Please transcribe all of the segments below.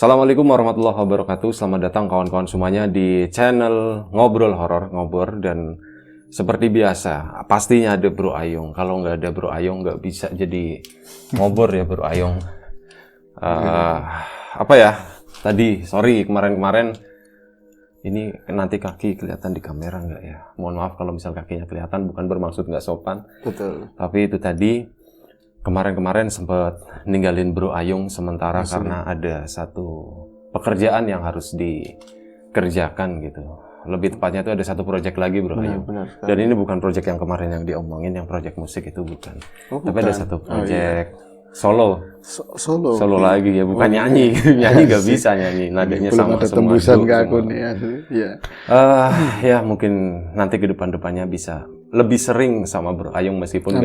Assalamualaikum warahmatullahi wabarakatuh. Selamat datang kawan-kawan semuanya di channel Ngobrol Horor Ngobor. Dan seperti biasa, pastinya ada Bro Ayung. Kalau nggak ada Bro Ayung nggak bisa jadi ngobor ya Bro Ayung. Apa ya? Tadi, sorry kemarin-kemarin ini nanti kaki kelihatan di kamera nggak ya? Mohon maaf kalau misal kakinya kelihatan, bukan bermaksud nggak sopan. Betul. Tapi itu tadi kemarin-kemarin sempat ninggalin Bro Ayung sementara karena ada satu pekerjaan yang harus dikerjakan gitu. Lebih tepatnya itu ada satu proyek lagi Bro Ayung. Benar. Dan ini bukan proyek yang kemarin yang diomongin, yang proyek musik itu bukan. Tapi ada satu proyek solo. Solo lagi ya, bukan nyanyi. Nyanyi nggak bisa nyanyi, nadanya sama ada semua. tembusan ke aku nih ya. Ya mungkin nanti ke depan-depannya bisa lebih sering sama Bro Ayung, meskipun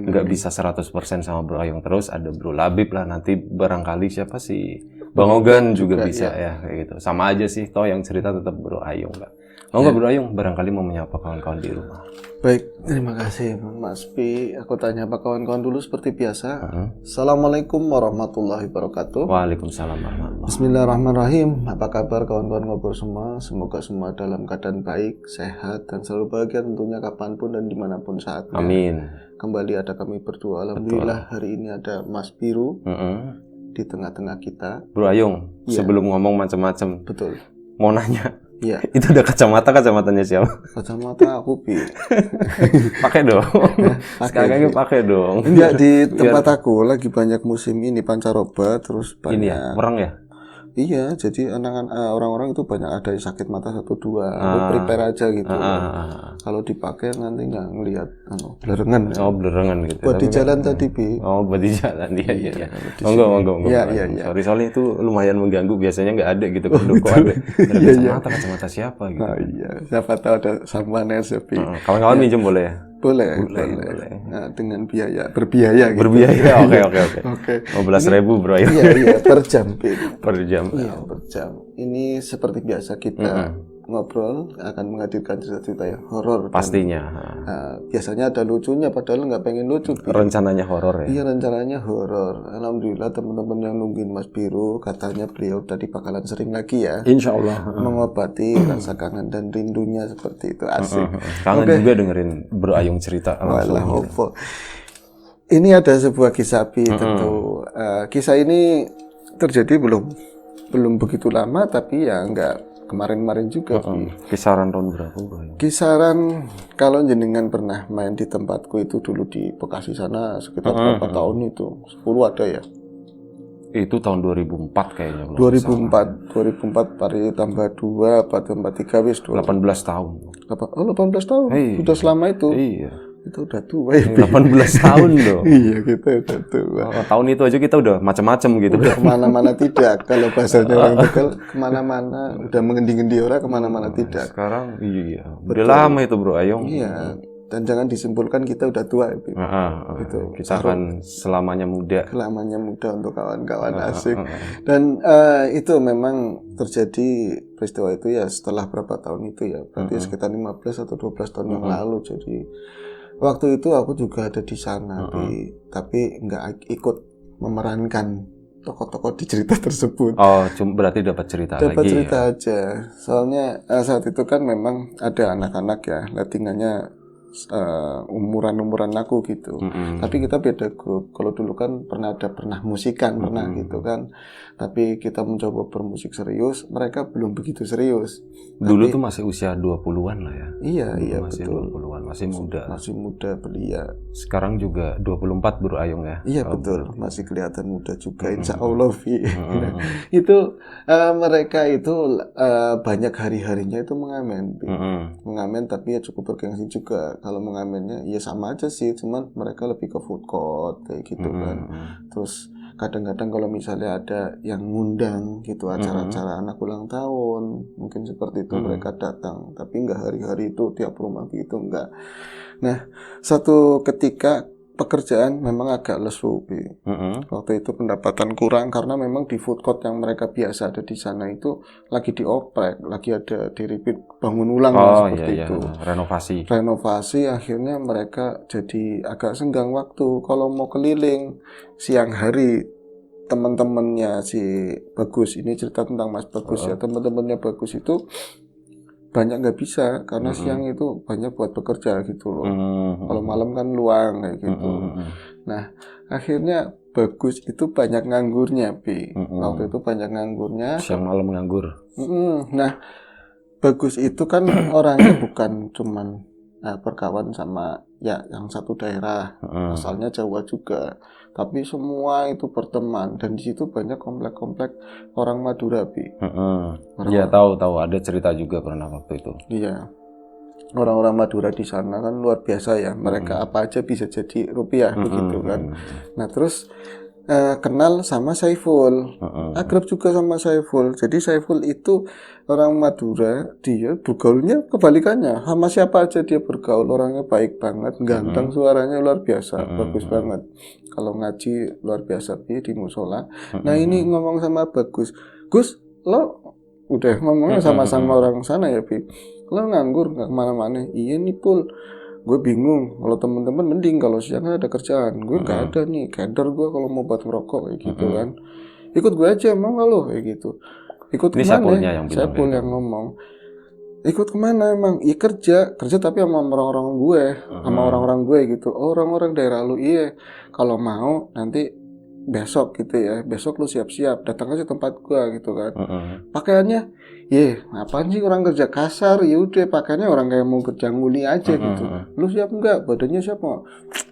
nggak bisa 100% sama Bro Ayung terus. Ada Bro Labib lah, nanti barangkali siapa sih, Bang Ogan juga bisa ya kayak gitu. Sama aja sih, toh yang cerita tetap Bro Ayung lah. Nggak Bro Ayung barangkali mau menyapa kawan-kawan di rumah. Baik, terima kasih Mas Pi. Aku tanya apa kawan-kawan dulu seperti biasa. Assalamualaikum warahmatullahi wabarakatuh. Waalaikumsalam warahmatullahi. Bismillahirrahmanirrahim. Apa kabar kawan-kawan ngobrol semua? Semoga semua dalam keadaan baik, sehat, dan selalu bahagia tentunya kapanpun dan dimanapun saatnya. Amin. Kembali ada kami berdua. Alhamdulillah hari ini ada Mas Biru di tengah-tengah kita. Bro Ayung, sebelum ngomong macam-macam, Betul. mau nanya. Iya. Itu udah kacamatanya siapa? Kacamata aku Pi. Pakai dong. Sekali pakai dong. Enggak, di tempat aku lagi banyak musim ini pancaroba, terus banyak. Ini ya, mereng ya? Iya, jadi orang-orang itu banyak ada yang sakit mata 1-2. Aku prepare aja gitu. Kalau dipakai nanti nggak ngelihat blerengan. Oh, blerengan gitu. Buat di jalan tadi, Bi. Oh, buat di jalan. Iya. Monggo. Iya. Sorry, itu lumayan mengganggu. Biasanya nggak ada gitu. Kalau ada kacamata siapa gitu. Oh iya, siapa tahu ada sampannya sepi. Kawan-kawan minjem boleh ya? Boleh. Nah, dengan berbiaya gitu. Berbiaya, oke. Oke. 15.000 Bro. Iya, per jam, Bi. Per jam. Iya, per jam. Ini seperti biasa kita ngobrol akan menghadirkan cerita-cerita yang horor. Pastinya. Biasanya ada lucunya, padahal nggak pengen lucu. Rencananya horor ya? Iya, rencananya horor. Alhamdulillah teman-teman yang nungguin Mas Biru, katanya beliau tadi bakalan sering lagi ya. Insya Allah. Mengobati rasa kangen dan rindunya seperti itu. Asik. Kangen juga dengerin Bro Ayung cerita langsung. Ini ada sebuah kisah Pi, tentu. Kisah ini terjadi belum begitu lama, tapi ya nggak kemarin-kemarin juga. Kisaran tahun berapa Bro? Kisaran kalau jenengan pernah main di tempatku itu dulu di Bekasi sana sekitar berapa tahun itu? 10 ada ya? Itu tahun 2004 kayaknya. 2004 pari tambah 2 apa tambah 3 wis 18 tahun. 18 tahun. Sudah selama itu. Iya. Itu udah tua ya. 18 tahun loh. Iya, kita udah tua. Tahun itu aja kita udah macam-macam gitu. Udah kemana-mana tidak. Kalau bahasanya orang Tegal, kemana-mana. Udah mengendi-ngendi orang kemana-mana tidak. Sekarang iya. Udah lama itu Bro Ayung. Iya. Dan jangan disimpulkan kita udah tua ya. Gitu. Kita akan selamanya muda. Selamanya muda untuk kawan-kawan asik. Dan itu memang terjadi peristiwa itu ya setelah berapa tahun itu ya. Berarti sekitar 15 atau 12 tahun yang lalu. Jadi waktu itu aku juga ada di sana, tapi nggak ikut memerankan tokoh-tokoh di cerita tersebut. Oh, berarti dapat cerita lagi. Dapat cerita aja. Soalnya saat itu kan memang ada anak-anak ya, lettingannya umuran aku gitu. Tapi kita beda grup. Kalau dulu kan pernah musikan gitu kan. Tapi kita mencoba bermusik serius, mereka belum begitu serius. Dulu tuh masih usia 20-an lah ya. Iya masih betul. 20-an, masih muda. Masih muda belia. Sekarang juga 24 Bro Ayung ya. Iya betul, masih kelihatan muda juga insya Allah. Itu mereka itu banyak hari-harinya itu mengamen. Mengamen tapi ya cukup bergengsi juga. Kalau mengamennya ya sama aja sih, cuman mereka lebih ke food court kayak gitu kan. Terus kadang-kadang kalau misalnya ada yang ngundang gitu acara-acara anak ulang tahun, mungkin seperti itu mereka datang, tapi nggak hari-hari itu tiap rumah gitu, enggak. Nah, satu ketika pekerjaan memang agak lesu, Bi. Waktu itu pendapatan kurang karena memang di food court yang mereka biasa ada di sana itu lagi dioprek, lagi ada di-repeat bangun ulang seperti itu. Renovasi akhirnya mereka jadi agak senggang waktu. Kalau mau keliling siang hari teman-temannya si Bagus, ini cerita tentang Mas Bagus ya, teman-temannya Bagus itu banyak nggak bisa karena siang itu banyak buat bekerja gitu loh. Kalau malam kan luang kayak gitu. Nah, akhirnya Bagus itu banyak nganggurnya, Pi. Waktu itu banyak nganggurnya. Siang malam nganggur. Nah, Bagus itu kan orangnya bukan cuman berkawan sama ya yang satu daerah, asalnya Jawa juga, tapi semua itu berteman dan di situ banyak komplek-komplek orang Madura, Bi. Iya, tahu ada cerita juga pernah waktu itu. Iya, orang-orang Madura di sana kan luar biasa ya, mereka apa aja bisa jadi rupiah begitu kan. Nah terus kenal sama Saiful, akrab juga sama Saiful. Jadi Saiful itu orang Madura, dia bergaulnya kebalikannya. Sama siapa aja dia bergaul, orangnya baik banget, ganteng, suaranya luar biasa, bagus banget. Kalau ngaji luar biasa di musola. Nah ini ngomong sama Bagus, Gus, lo udah ngomongnya sama-sama orang sana ya, Bi. Lo nganggur nggak kemana-mana? Iya nih Pul. Gue bingung, kalau temen-temen mending kalau siang ada kerjaan, gue nggak ada nih, keder gue kalau mau buat ngerokok kayak gitu kan. Ikut gue aja, mau nggak lo kayak gitu. Ikut ini kemana? Saiful yang ngomong. Ikut kemana emang? Iya kerja tapi sama orang-orang gue, sama orang-orang gue gitu. Oh, orang-orang daerah lu, iya. Kalau mau nanti besok gitu ya, besok lu siap-siap datang aja tempat gua gitu kan. Pakaiannya apaan sih orang kerja kasar, ya udah pakaiannya orang kayak mau kerja nguli aja gitu. Lu siap enggak? Badannya siap enggak?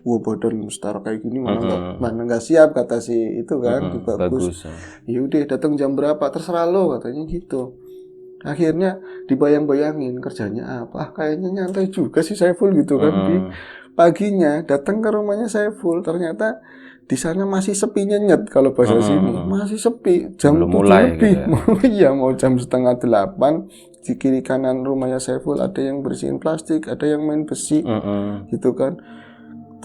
Wah, badan setara kayak gini mana enggak siap, kata si itu kan, Bagus. Ya udah datang jam berapa terserah lo, katanya gitu. Akhirnya dibayang-bayangin kerjanya apa, kayaknya nyantai juga sih Saiful gitu kan. Paginya datang ke rumahnya Saiful, ternyata di sana masih sepi nyenyet kalau bahasa sini, masih sepi, jam 7 lebih, gitu ya? Mau jam 7:30, di kiri kanan rumahnya Saiful ada yang bersihin plastik, ada yang main besi, gitu kan.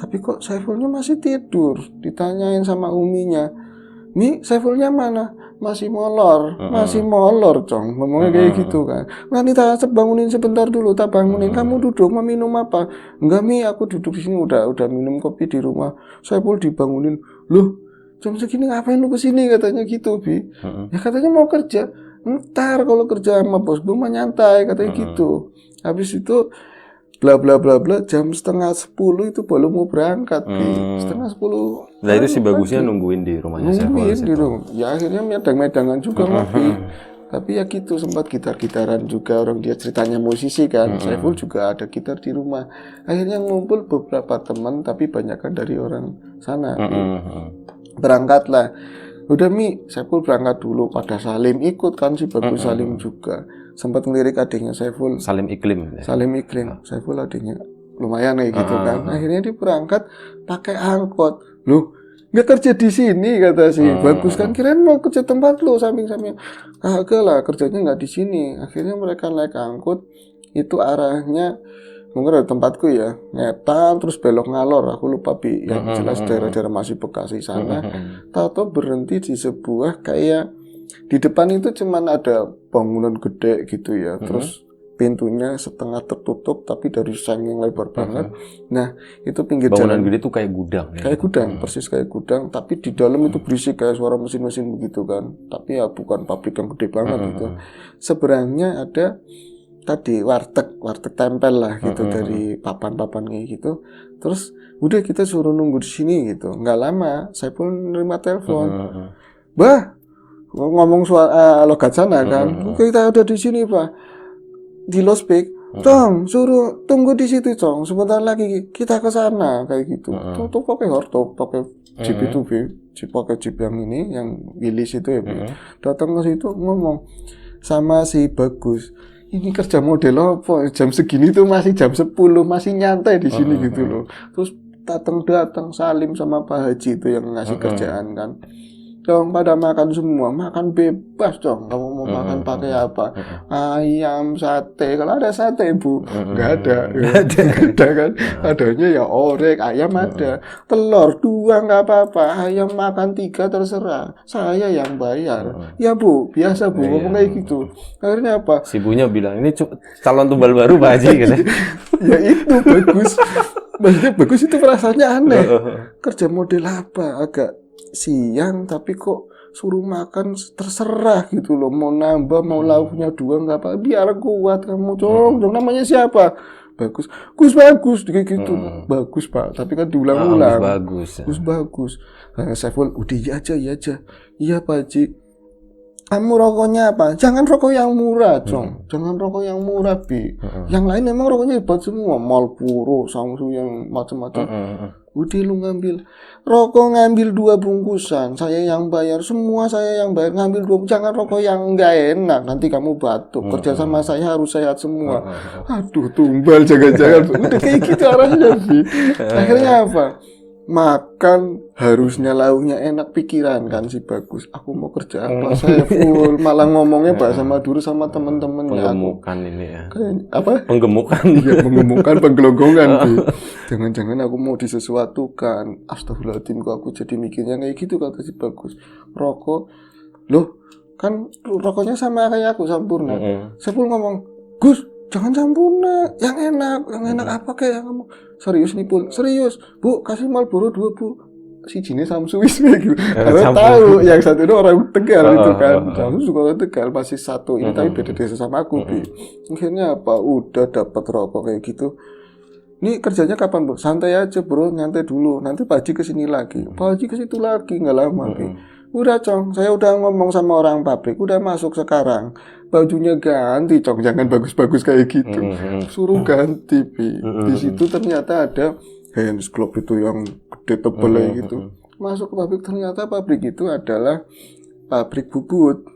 Tapi kok Saifulnya masih tidur, ditanyain sama uminya, Mi, Saifulnya mana? Masih molor, Cong. Ngomongnya kayak gitu kan. Wanita, bangunin sebentar dulu, tak bangunin. Kamu duduk, mau minum apa? Enggak, Mi, aku duduk di sini udah minum kopi di rumah. Saiful dibangunin. Loh, jam segini ngapain lu kesini? Katanya gitu, Bi. Ya katanya mau kerja. Ntar kalau kerja sama bos gue mah nyantai, katanya gitu. Habis itu bla bla bla bla, jam 9:30 itu baru mau berangkat, 9:30. Nah itu si Bagusnya nungguin di rumahnya Saiful. Di rumah. Ya akhirnya medang-medangan juga ngopi. Tapi ya gitu, sempat gitar-gitaran juga, orang dia ceritanya musisi kan. Saiful juga ada gitar di rumah. Akhirnya ngumpul beberapa teman, tapi banyakkan dari orang sana. Berangkatlah. Udah Mi, Saiful berangkat dulu, pada Salim ikut kan, si Bagus Salim juga. Sempat ngelirik adiknya Saiful, Salim Iklim, Saiful adiknya lumayan kayak gitu kan. Akhirnya dia berangkat pakai angkot. Loh, nggak kerja di sini, kata si Bagus kan, kirain mau kerja tempat lu samping-samping. Kagak lah, kerjanya nggak di sini. Akhirnya mereka naik angkot, itu arahnya mungkin ada tempatku ya, Ngetan terus belok Ngalor, aku lupa Bi, yang jelas daerah-daerah masih Bekasi sana. Tahu-tahu berhenti di sebuah kayak, di depan itu cuman ada bangunan gede gitu ya, terus pintunya setengah tertutup tapi dari seng yang lebar banget. Nah itu pinggir bangunan jalan gede tuh kayak gudang ya? Kayak gudang, persis kayak gudang, tapi di dalam itu berisik kayak suara mesin-mesin begitu kan, tapi ya bukan pabrik yang gede banget gitu. Seberangnya ada tadi warteg tempel lah gitu, dari papan-papan kayak gitu. Terus udah kita suruh nunggu di sini gitu. Nggak lama saya pun nerima telepon, Bah ngomong logat sana kan, kita udah di sini Pak, di lospek, Cong suruh tunggu di situ Cong, sebentar lagi kita ke sana kayak gitu. Tuh pakai harto, pakai jeep itu pakai jeep yang ini, yang Willys itu ya, datang ke situ ngomong sama si Bagus, ini kerja model apa? Jam segini tuh masih jam 10, masih nyantai di sini gitu loh. Terus datang Salim sama Pak Haji itu yang ngasih kerjaan kan. Cong pada makan semua, makan bebas Cong. Kamu mau makan pakai apa? Ayam, sate. Kalau ada sate Bu, nggak ada kan? Adanya ya orek, ayam ada, telur 2 nggak apa-apa, ayam makan 3 terserah. Saya yang bayar. Ya Bu, biasa Bu, ngomong kayak gitu. Akhirnya apa? Si ibunya bilang, ini calon tumbal baru Pak Haji gitu. Ya itu Bagus. Maksudnya Bagus itu perasaannya aneh. Kerja model apa? Agak siang tapi kok suruh makan terserah gitu loh, mau nambah mau lauknya 2 nggak apa, biar kuat kamu dong. Namanya siapa? Bagus, bagus kayak gitu. Bagus Pak, tapi kan diulang-ulang. Bagus. Nah, Saiful udah iya aja. Iya Pak Haji. Kamu rokoknya apa? Jangan rokok yang murah, Cong. Jangan rokok yang murah, Bi. Yang lain memang rokoknya hebat semua, Marlboro, Samsung yang macam-macam. Udah lu ngambil rokok, ngambil 2 bungkusan, saya yang bayar, semua saya yang bayar, ngambil 2, jangan rokok yang enggak enak, nanti kamu batuk. Kerja sama saya harus sehat semua. Aduh, tumbal jangan-jangan. Udah kayak gitu arahnya, Bi. Akhirnya apa? Makan harusnya lauknya enak, pikiran kan si Bagus. Aku mau kerja apa? Saya full malah ngomongnya bahasa Madura sama temen-temennya. Penggemukan ini ya. Apa? Penggemukan. Iya, penggemukan, penggelonggongan. Jangan-jangan aku mau disesuatukan. Astagfirullahaladzim, kok aku jadi mikirnya kayak gitu, kata si Bagus. Rokok, loh kan rokoknya sama kayak aku, Sampurna. Saya pun ngomong, Gus, jangan Sampurna, yang enak apa kayak kamu? Serius nih Pul, serius. Bu, kasih Marlboro 2 Bu. Si jenis Samsu gitu. Karena tahu yang satu itu orang Tegal itu kan. Samsu juga orang Tegal, masih satu ini tapi beda desa sama aku. Akhirnya apa? Udah dapat rokok kayak gitu. Ini kerjanya kapan Bro? Santai aja Bro, nyantai dulu. Nanti Pak Haji kesini lagi. Pak Haji kesitu lagi, nggak lama. Udah Cong, saya udah ngomong sama orang pabrik, udah masuk sekarang. Bajunya ganti Cong, jangan bagus-bagus kayak gitu. Suruh ganti, Bi. Di situ ternyata ada hands glove itu yang gede tebel gitu. Masuk ke pabrik, ternyata pabrik itu adalah pabrik bubut.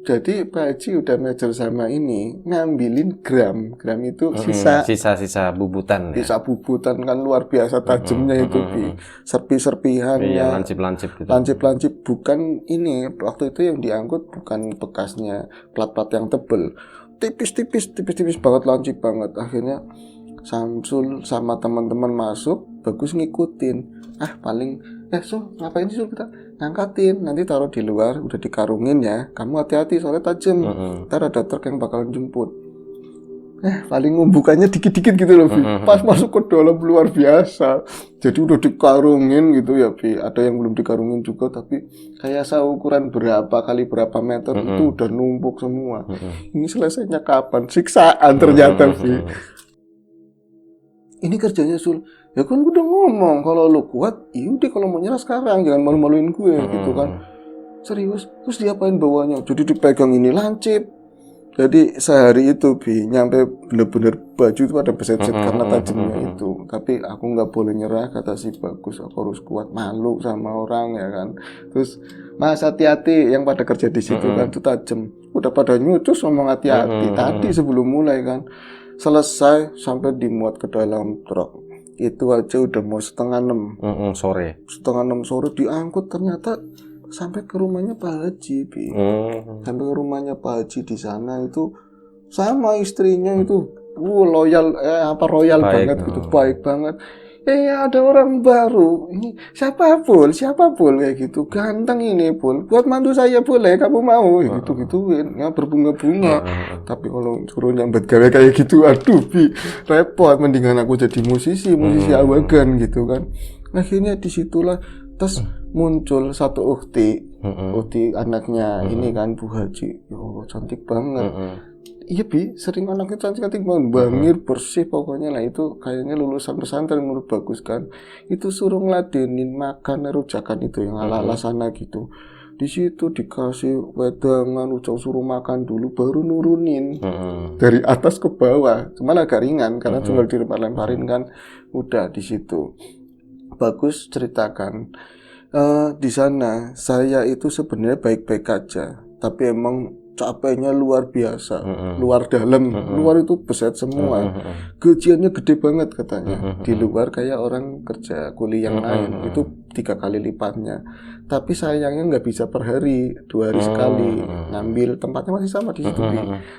Jadi Pak Haji udah measure sama ini, ngambilin gram itu sisa bubutan. Sisa bubutan kan luar biasa tajamnya itu, Bi. Serpi-serpihannya. Iya, lancip-lancip gitu. Lancip-lancip, bukan ini. Waktu itu yang diangkut bukan bekasnya plat-plat yang tebel. Tipis banget, lancip banget. Akhirnya Samsul sama teman-teman masuk, Bagus ngikutin. Paling so ngapain sih kita ngangkatin, nanti taruh di luar, udah dikarungin ya, kamu hati-hati soalnya tajam, ntar ada truk yang bakalan jemput. Paling ngumbukannya dikit-dikit gitu loh, Bi. Pas masuk ke dalam luar biasa, jadi udah dikarungin gitu ya, Bi. Ada yang belum dikarungin juga, tapi kayak seukuran berapa kali berapa meter itu udah numpuk semua. Ini selesainya kapan? Siksaan ternyata, Bi. Ini kerjanya Sul. Ya kan gue udah ngomong, kalau lu kuat, yaudah kalau mau nyerah sekarang, jangan malu-maluin gue gitu kan. Serius, terus diapain bawahnya? Jadi dipegang ini lancip. Jadi sehari itu, Bi, nyampe bener-bener baju itu pada beset-beset karena tajamnya itu. Tapi aku nggak boleh nyerah, kata si Bagus, aku harus kuat, malu sama orang ya kan. Terus Mas hati-hati, yang pada kerja di situ kan itu tajam. Udah pada nyucus ngomong hati-hati tadi sebelum mulai kan. Selesai sampai dimuat ke dalam truk. Itu aja udah mau 5:30 sore. 5:30 sore diangkut, ternyata sampai ke rumahnya Pak Haji, Bi. Sampai ke rumahnya Pak Haji di sana itu sama istrinya itu loyal royal banget gitu, baik banget. Ada orang baru. Ini siapa Pul kayak gitu. Ganteng ini Pul. Buat mantu saya boleh, kamu mau? Gitu-gituin. Ya berbunga-bunga. Tapi kalau suruh nyambet gawe kayak gitu, aduh Bi, repot. Mendingan aku jadi musisi awagan gitu kan. Akhirnya disitulah terus muncul satu Ukti anaknya ini kan Bu Haji. Ya Allah, cantik banget. Iya Bi, sering anaknya cantik-cantik banget, bangir, bersih pokoknya lah. Itu kayaknya lulusan pesantren menurut Bagus kan. Itu suruh ngeladenin makan rujakan itu yang ala-ala sana gitu. Di situ dikasih wedangan, suruh makan dulu, baru nurunin dari atas ke bawah. Cuma agak ringan karena cuma dilempar-lemparin kan. Udah di situ. Bagus ceritakan, di sana saya itu sebenarnya baik-baik aja, tapi emang capeknya luar biasa, luar dalam, luar itu beset semua, gajiannya gede banget katanya, di luar kayak orang kerja kuli yang lain, itu 3 kali lipatnya, tapi sayangnya nggak bisa per hari, 2 hari sekali, ngambil tempatnya masih sama di situ,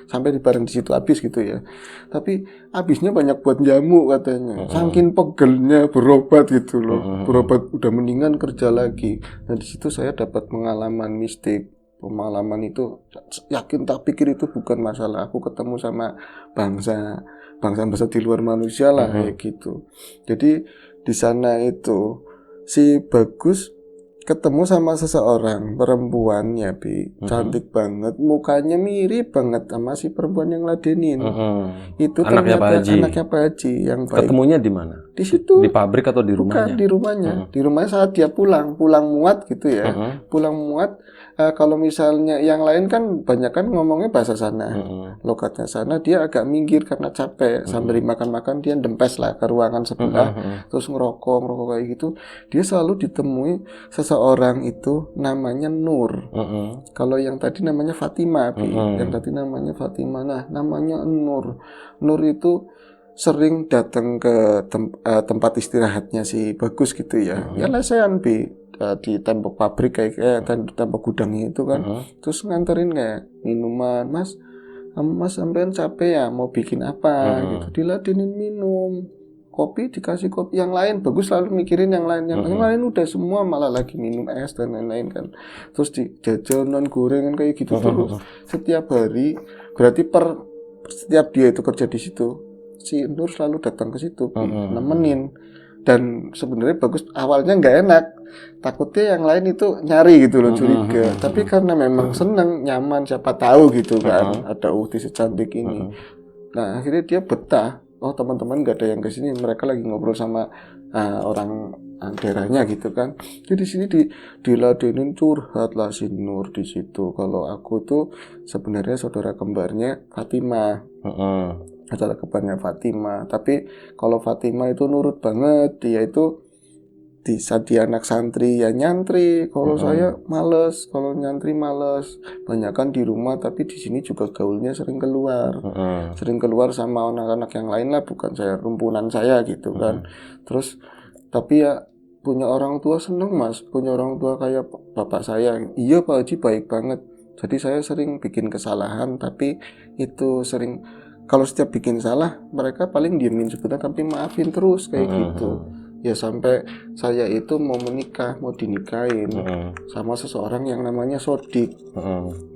sampai di bareng di situ habis gitu ya, tapi habisnya banyak buat jamu katanya, saking pegelnya berobat gitu loh, berobat udah mendingan kerja lagi. Nah di situ saya dapat pengalaman mistik. Pengalaman itu yakin tak pikir itu bukan masalah. Aku ketemu sama bangsa besar di luar manusia lah kayak gitu. Jadi di sana itu si Bagus ketemu sama seseorang perempuan ya Bi, cantik banget, mukanya mirip banget sama si perempuan yang ladenin. Itu anaknya Pak Haji. Anaknya Pak Haji yang baik. Ketemunya di mana? Di situ. Di pabrik atau di rumahnya? Bukan, di rumahnya. Di rumahnya saat dia pulang muat gitu ya. Pulang muat. Kalau misalnya yang lain kan banyak kan ngomongnya bahasa sana, logatnya sana, dia agak minggir karena capek. Sambil makan-makan dia dempes lah ke ruangan sebelah, terus ngerokok kayak gitu. Dia selalu ditemui seseorang itu namanya Nur. Kalau yang tadi namanya Fatima, yang tadi namanya Fatima. Nah, namanya Nur. Nur itu sering datang ke tempat istirahatnya si Bagus gitu ya. Ya lesehan di tembok pabrik kayak tembok gudangnya itu kan. Terus nganterin kayak minuman, Mas sampean capek ya, mau bikin apa gitu. Diladenin minum. Kopi dikasih kopi, yang lain Bagus selalu mikirin yang lain. Yang lain udah semua malah lagi minum es dan lain-lain kan. Terus di jajanan gorengan kayak gitu terus setiap hari. Berarti setiap dia itu kerja di situ, si Nur selalu datang ke situ nemenin. Dan sebenarnya Bagus awalnya nggak enak, takutnya yang lain itu nyari gitu loh, curiga. Tapi karena memang seneng, nyaman, siapa tahu gitu kan, ada Uhti secantik ini. Nah akhirnya dia betah. Oh teman-teman nggak ada yang kesini, mereka lagi ngobrol sama orang daerahnya gitu kan. Jadi di sini diladenin curhat lah si Nur di situ. Kalau aku tuh sebenarnya saudara kembarnya Fatima. Saudara kembarnya Fatima. Tapi kalau Fatima itu nurut banget, dia itu di saat dia anak santri ya nyantri. Kalau saya males, kalau nyantri males. Banyakan di rumah, tapi di sini juga gaulnya sering keluar. Sering keluar sama anak-anak yang lain lah, bukan saya rumpunan saya gitu kan. Terus tapi ya punya orang tua seneng Mas, punya orang tua kayak bapak saya. Iya Pak Haji baik banget. Jadi saya sering bikin kesalahan, tapi itu sering kalau setiap bikin salah mereka paling diemin sebentar tapi maafin terus kayak gitu. Ya sampai saya itu mau menikah, mau dinikahin sama seseorang yang namanya Sodik.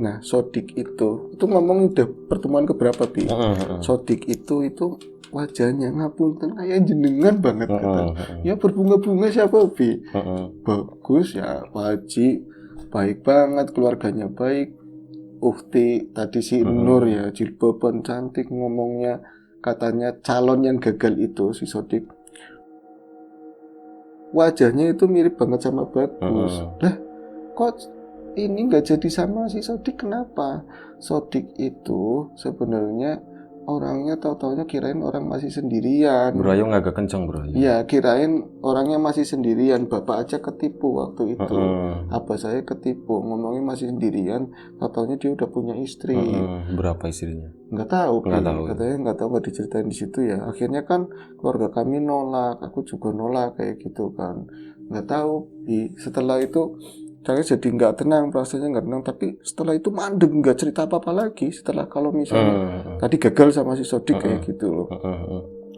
Nah Sodik itu ngomong udah pertemuan keberapa Bi? Sodik itu wajahnya ngapunten kayak jenengan banget kata. Ya berbunga-bunga siapa Bi? Bagus ya Pak Haji, baik banget, keluarganya baik. Uhti tadi si Nur ya, jilbaban cantik, ngomongnya katanya calon yang gagal itu si Sodik. Wajahnya itu mirip banget sama Bagus. Lah kok ini nggak jadi sama si Sodik, kenapa? Sodik itu sebenarnya orangnya tahu-taunya kirain orang masih sendirian. Bro Ayo agak kenceng Bro Ayo. Iya, kirain orangnya masih sendirian. Bapak aja ketipu waktu itu. Abah saya ketipu, ngomongnya masih sendirian. Tahu-taunya dia udah punya istri. Berapa istrinya? Nggak tahu. Katanya nggak tahu, nggak diceritain di situ ya. Akhirnya kan keluarga kami nolak, aku juga nolak kayak gitu kan. Nggak tahu. Setelah itu saya jadi nggak tenang, perasaannya nggak tenang. Tapi setelah itu mandek, nggak cerita apa-apa lagi. Setelah kalau misalnya tadi gagal sama si Sodik kayak gitu loh.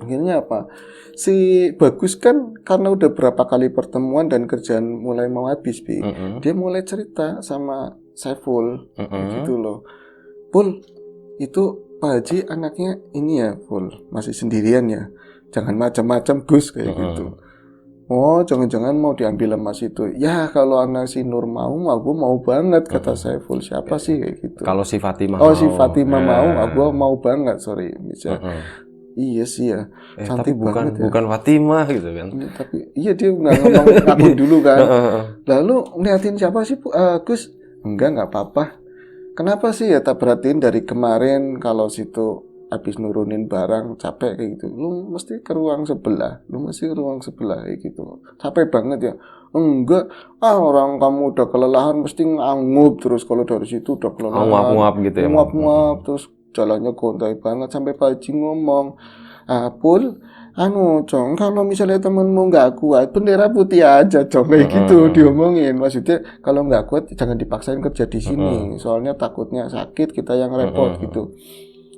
Akhirnya apa? Si Bagus kan karena udah berapa kali pertemuan dan kerjaan mulai mau habis, Bi. Dia mulai cerita sama Saiful kayak gitu loh. Pul, itu Pak Haji anaknya ini ya, Pul. Masih sendirian ya. Jangan macam-macam Gus kayak gitu. Oh, jangan-jangan mau diambil emas itu. Ya, kalau anak si Nur mau, aku mau banget, kata Saiful. Siapa sih kayak gitu? Kalau si Fatimah mau. Si Fatimah mau, aku mau banget, sorry. Bisa. Iya sih ya. Cantik tapi banget bukan Fatimah gitu kan. Tapi iya dia nggak ngomong ngaku dulu kan. Lalu ngeliatin siapa sih Gus? Enggak apa-apa. Kenapa sih ya tak perhatiin dari kemarin kalau situ habis nurunin barang capek kayak gitu, lu mesti ke ruang sebelah kayak gitu, capek banget ya. Enggak, orang kamu udah kelelahan mesti ngangup terus, kalau dari situ udah kelelahan nguap gitu ya, nguap terus jalannya gontai banget. Sampai Pak Haji ngomong, Pul, Cong, kalau misalnya temenmu nggak kuat, bendera putih aja, Cong, kayak gitu diomongin. Maksudnya kalau nggak kuat jangan dipaksain kerja di sini, soalnya takutnya sakit, kita yang repot gitu.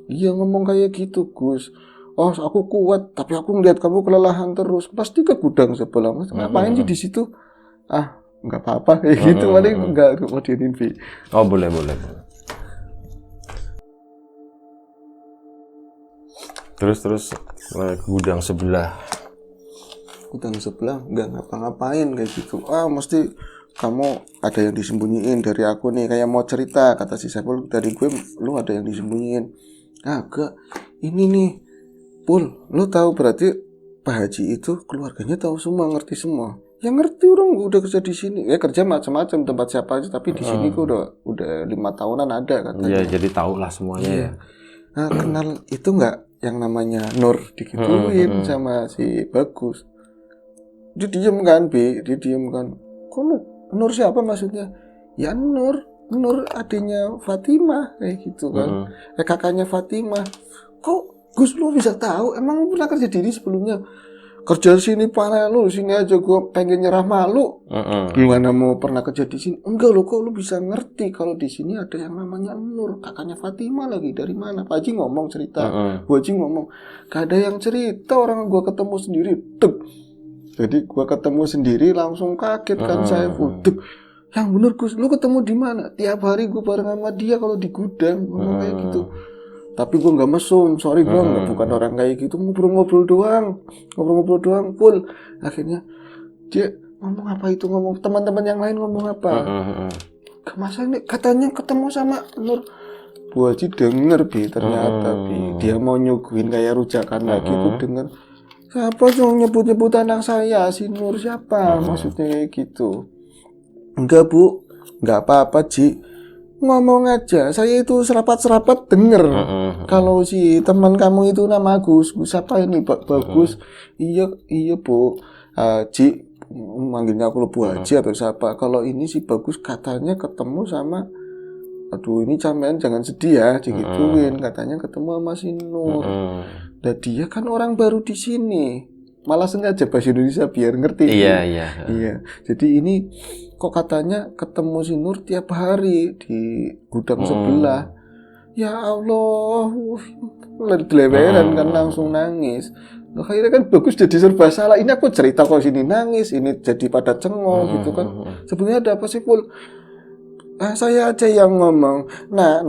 Iya ngomong kayak gitu Gus. Oh aku kuat, tapi aku ngeliat kamu kelelahan terus, pasti ke gudang sebelah. Mas ngapain sih di situ? Nggak apa-apa kayak gitu, paling nggak mau diinvite. Oh boleh. Terus gudang sebelah. Gudang sebelah nggak ngapa-ngapain kayak gitu. Mesti kamu ada yang disembunyiin dari aku nih, kayak mau cerita, kata si Saiful, dari gue lu ada yang disembunyiin. Agak, ini nih Pul, lu tahu berarti Pak Haji itu keluarganya tahu semua, ngerti semua. Ya ngerti, orang udah kerja di sini, ya kerja macam-macam tempat siapa aja, tapi di sini gue udah 5 tahunan ada katanya. Ya jadi tahu lah semuanya ya. Nah, kenal itu nggak yang namanya Nur, digituin sama si Bagus. Dia diem kan, dia diem kan. Kok lu Nur siapa maksudnya? Ya Nur adiknya Fatimah kayak gitu kan. Kakaknya Fatimah. Kok Gus lu bisa tahu? Emang lu pernah kerja diri sebelumnya? Kerja sini parah lu, sini aja gue pengen nyerah malu. Gimana mau pernah kerja di sini? Enggak lo, kok lu bisa ngerti kalau di sini ada yang namanya Nur, kakaknya Fatimah lagi. Dari mana? Pak Haji ngomong cerita, Bu Haji ngomong, gak ada yang cerita, orang gue ketemu sendiri. Tuk. Jadi gue ketemu sendiri langsung kaget kan saya. Tuk. Yang bener Gus, lu ketemu di mana? Tiap hari gue bareng sama dia kalau di gudang, ngomong kayak gitu. Tapi gue nggak mesum, sorry gue bukan orang kayak gitu, ngobrol-ngobrol doang, Pul. Akhirnya dia ngomong apa itu, ngomong teman-teman yang lain ngomong apa? Masa ini katanya ketemu sama Nur. Bu Haji denger ternyata dia mau nyuguhin kayak rujakan lagi tuh denger. Siapa dong nyebut-nyebut anak saya, si Nur siapa? Maksudnya kayak gitu. Enggak Bu, nggak apa-apa Ji. Ngomong aja, saya itu serapat-serapat denger. Kalau si teman kamu itu nama Gus apa ini Bagus? Iya Bu. Ji, manggilnya aku Bu Haji atau siapa? Kalau ini si Bagus katanya ketemu sama, aduh ini sampean jangan sedih ya, digituin. Katanya ketemu sama si Nur. Dan dia kan orang baru di sini. Malah sengaja bahasa Indonesia biar ngerti. Iya. Jadi ini kok katanya ketemu si Nur tiap hari di gudang sebelah. Ya Allah, leweran kan langsung nangis. Akhirnya kan Bagus jadi serba salah. Ini aku cerita kok sini nangis, ini jadi pada cengol gitu kan. Sebenarnya ada apa sih Pul? Saya aja yang ngomong. Nah,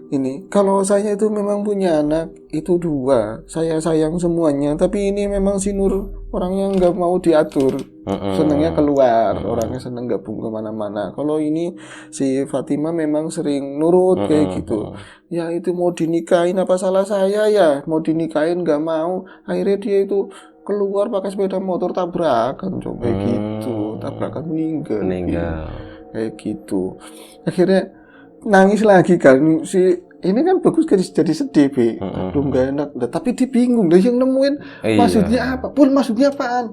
ini kalau saya itu memang punya anak itu 2, saya sayang semuanya, tapi ini memang si Nur orangnya nggak mau diatur, senangnya keluar, orangnya seneng gabung kemana-mana. Kalau ini si Fatimah memang sering nurut kayak gitu. Ya itu mau dinikahin, apa salah saya ya? Mau dinikahin nggak mau, akhirnya dia itu keluar pakai sepeda motor tabrakan, coba gitu, tabrakan meninggal. Kayak gitu. Akhirnya nangis lagi kan si ini kan Bagus jadi sedih aduh nggak enak. Tapi dia bingung dia yang nemuin maksudnya apa Pun, maksudnya apaan?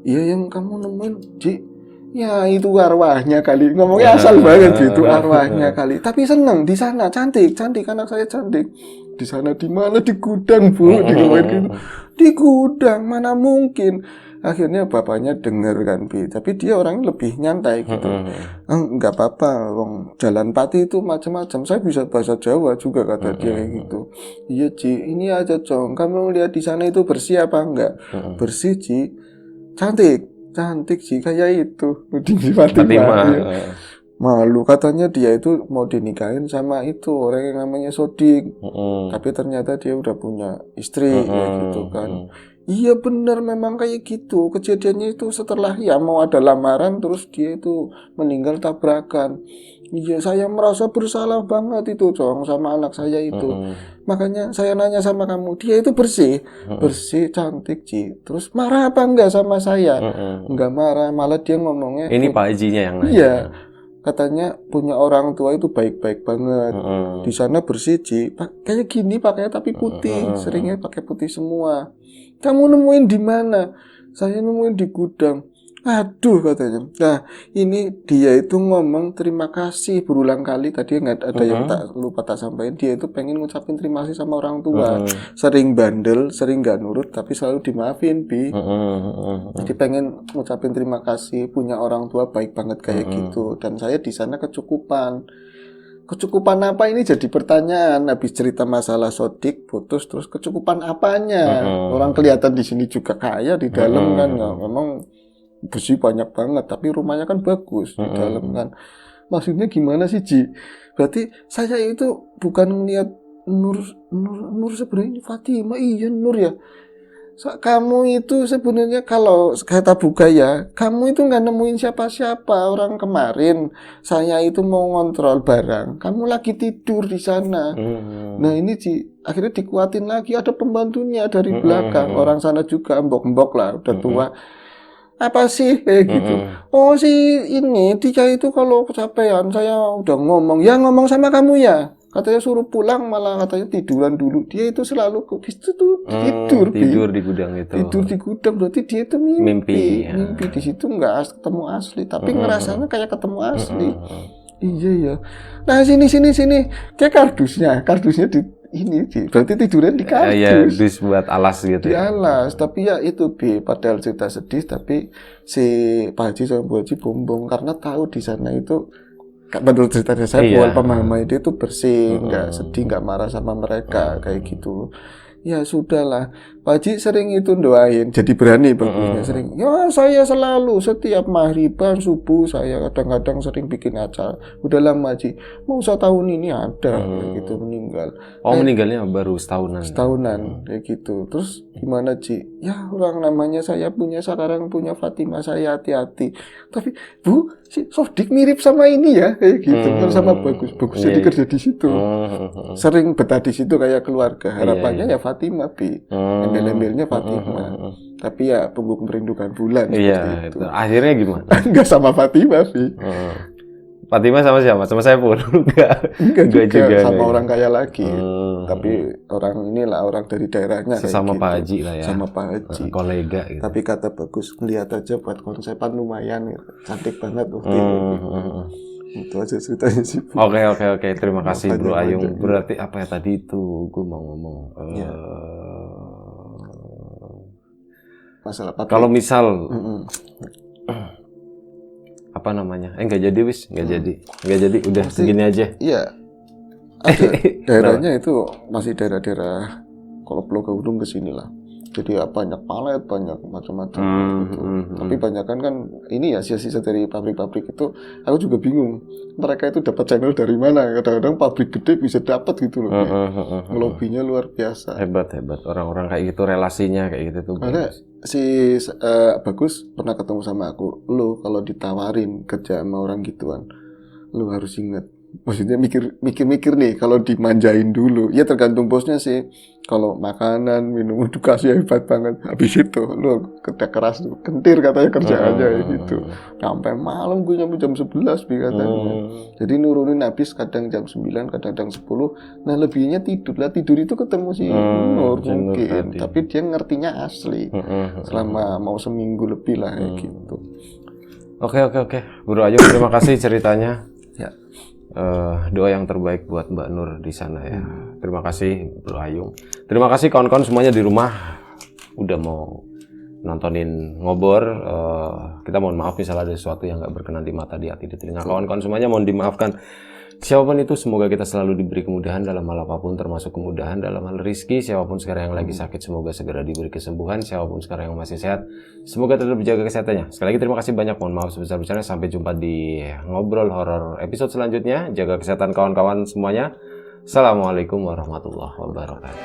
Iya yang kamu nemuin Ji, ya itu arwahnya kali, ngomongnya asal banget gitu, arwahnya kali. Tapi seneng di sana, cantik anak saya cantik. Di sana di mana? Di gudang Bu, gitu. Di gudang mana mungkin. Akhirnya bapaknya denger kan tapi dia orangnya lebih nyantai gitu. Enggak apa-apa, wong Jalan Pati itu macam-macam. Saya bisa bahasa Jawa juga kata dia kayak gitu. Iya Ci, ini aja Cong. Kamu lihat di sana itu bersih apa enggak? Bersih Ci. Cantik Ci kayak itu. Di Fatimah. Malu katanya dia itu mau dinikahin sama itu orang yang namanya Sodik. Tapi ternyata dia udah punya istri kayak gitu kan. Iya benar memang kayak gitu. Kejadiannya itu setelah ya mau ada lamaran terus dia itu meninggal tabrakan. Iya saya merasa bersalah banget itu Cong sama anak saya itu. Makanya saya nanya sama kamu, dia itu bersih cantik Ci. Terus marah apa enggak sama saya? Enggak marah, malah dia ngomongnya ini Pak Hajinya yang nanya. Iya. Katanya punya orang tua itu baik-baik banget. Di sana bersih Ci. Kayak gini pakainya tapi putih, seringnya pakai putih semua. Kamu nemuin di mana? Saya nemuin di gudang. Aduh katanya. Nah ini dia itu ngomong terima kasih berulang kali. Tadi nggak ada yang lupa tak sampaikan. Dia itu pengen ngucapin terima kasih sama orang tua. Sering bandel, sering nggak nurut, tapi selalu dimaafin Jadi pengen ngucapin terima kasih, punya orang tua baik banget kayak gitu. Dan saya di sana kecukupan apa ini jadi pertanyaan. Habis cerita masalah Sodik putus, terus kecukupan apanya? Orang kelihatan di sini juga kaya di dalam kan, memang besi banyak banget, tapi rumahnya kan bagus di dalam kan. Maksudnya gimana sih Ji? Berarti saya itu bukan melihat Nur sebenarnya ini Fatimah, iya Nur ya. Kamu itu sebenarnya kalau kata buka ya, kamu itu nggak nemuin siapa-siapa. Orang kemarin saya itu mau ngontrol barang, kamu lagi tidur di sana. Nah ini akhirnya dikuatin lagi, ada pembantunya dari belakang. Orang sana juga embok-embok lah, udah tua. Apa sih kayak gitu? Oh si ini dia itu kalau kecapean, saya udah ngomong, ya ngomong sama kamu ya. Katanya suruh pulang, malah katanya tiduran dulu. Dia itu selalu itu tuh tidur di gudang itu. Tidur di gudang berarti dia itu mimpi. Mimpi di situ nggak ketemu asli, tapi ngerasanya kayak ketemu asli. Iya ya. Nah sini. Kayak kardusnya di ini berarti tiduran di kardus. Iya, buat alas gitu. Di alas, tapi ya itu padahal cerita sedih, tapi si Pak Haji sama Bu Haji bumbung karena tahu di sana itu. Menurut ceritanya saya, buat pemahaman dia itu bersih, nggak sedih, nggak marah sama mereka kayak gitu. Ya sudahlah, Pak Haji sering itu doain, jadi berani bagusnya sering. Ya saya selalu setiap maghriban subuh saya kadang-kadang sering bikin acara. Udahlah Pak Haji, mau usah tahun ini ada kayak gitu meninggal. Oh meninggalnya baru setahunan. Setahunan kayak gitu. Terus gimana Ci? Ya orang namanya saya sekarang punya Fatimah, saya hati-hati. Tapi Bu, si Sodik mirip sama ini ya kayak gitu. Sama bagus jadi kerja di situ. Sering betah di situ kayak keluarga. Harapannya ya Fatimah embel-embelnya Fatimah. Tapi ya punggung merindukan bulan. Iya, itu. Akhirnya gimana? Enggak sama Fatimah sih. Fatimah sama siapa? Sama saya pun enggak juga sama orang kaya lagi. Tapi orang dari daerahnya sama gitu. Pak Haji lah ya. Sama Pak Haji. Kolega gitu. Tapi kata bagus, lihat aja buat konsepan lumayan gitu. Cantik banget waktu itu aja ceritanya sih. Oke. Terima kasih Bro Ayung. Berarti apa ya tadi itu? Gue mau ngomong. Masalah apa? Kalau misal apa namanya? Nggak jadi nggak jadi. Udah segini aja. Iya. Ada daerahnya itu masih daerah-daerah kalau Pulau Gadung ke sini lah. Jadi ya banyak palet, banyak macam-macam gitu. Tapi banyakan kan ini ya sisa-sisa dari pabrik-pabrik itu. Aku juga bingung. Mereka itu dapat channel dari mana? Kadang-kadang pabrik gede bisa dapat gitu loh. Ngelobinya luar biasa. Hebat. Orang-orang kayak gitu relasinya kayak gitu tuh. Karena si Bagus pernah ketemu sama aku. Lu kalau ditawarin kerja sama orang gituan, lu harus ingat. Maksudnya mikir nih kalau dimanjain dulu. Ya tergantung bosnya sih. Kalau makanan, minum edukasi hebat banget. Habis itu lu kerja keras tuh. Kentir katanya kerjaannya gitu. Sampai malam gue nyampe jam 11 katanya. Jadi nurunin habis kadang jam 9, kadang jam 10. Nah lebihnya tidur. Lah tidur itu ketemu si Nur mungkin. Tapi dia ngertinya asli. Selama mau seminggu lebih lah kayak gitu. Oke. Bro Ayung terima kasih ceritanya. Ya. Doa yang terbaik buat Mbak Nur di sana ya. Terima kasih Bro Ayung. Terima kasih kawan-kawan semuanya di rumah udah mau nontonin ngobor. Kita mohon maaf misalnya ada sesuatu yang nggak berkenan di mata, di hati, di telinga. Kawan-kawan semuanya mohon dimaafkan. Siapapun itu semoga kita selalu diberi kemudahan dalam hal apapun, termasuk kemudahan dalam hal rezeki. Siapapun sekarang yang lagi sakit semoga segera diberi kesembuhan. Siapapun sekarang yang masih sehat semoga tetap dijaga kesehatannya. Sekali lagi terima kasih banyak, mohon maaf sebesar-besarnya. Sampai jumpa di ngobrol horor episode selanjutnya. Jaga kesehatan kawan-kawan semuanya. Assalamualaikum warahmatullahi wabarakatuh.